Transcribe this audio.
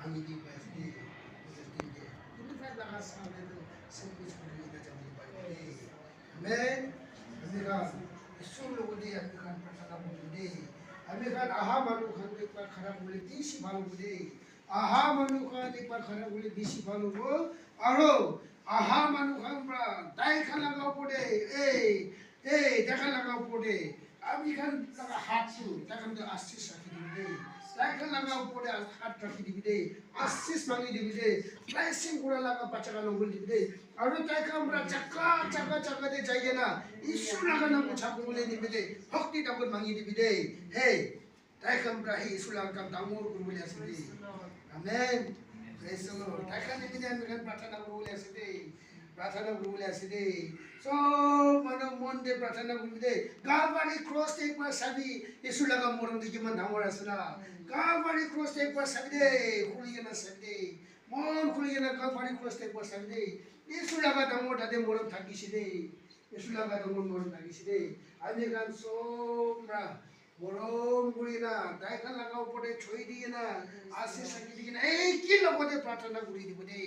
मांगी दी पैसे दे ini kan laka sampai itu sembuh sembuh itu jadi baik men Amerika isu logo di Amerika perasaan boleh Amerika aha malu kan ekbar खराब boleh di si malu boleh aha malu kan ekbar खराब boleh di si malu bo aro aha malu kan bra dai kan lagao pode দেখা লাগাও পড়ে আমি খান লাগা হাত সু তখন তো আশিস রাখি দিবি দে দেখা লাগাও পড়ে হাত রাখি দিবি দে আশিস ভাঙি দিবি দে প্রাইসিং করে লাগা পাচাকা নবল দিবি দে আর দেখা আমরা চাকা চাকা চাকা দে যাইগে না ইস্যু লাগা না মুছাকো বলে দিবি দে ভক্তি তখন ভাঙি দিবি দে হে দেখা আমরা হে ইস্যু লাগা দামর করে বলে আসি দে আমেন প্রেজ দ্য লর্ড দেখা দিবি দে আমি খান প্রার্থনা করে বলে আসি দে प्रार्थना गुरुले आसिदे सो मन मन दे प्रार्थना गुरुले गालबारी क्रॉस एक बार सभी यीशु लगा मोरम दे मन धामर आसना गालबारी क्रॉस एक बार सभी दे खुली ना सभी दे मन खुली ना गालबारी क्रॉस एक बार सभी दे यीशु लगा धामर दादे मोरम थाकी सिदे यीशु लगा धामर मोरम थाकी सिदे आने गान सोमरा मोरम गुरिना दायखा लगा ऊपर छोई दिए ना आशीष सकी दिए ना एक ही लोगों दे प्रार्थना गुरी दी बने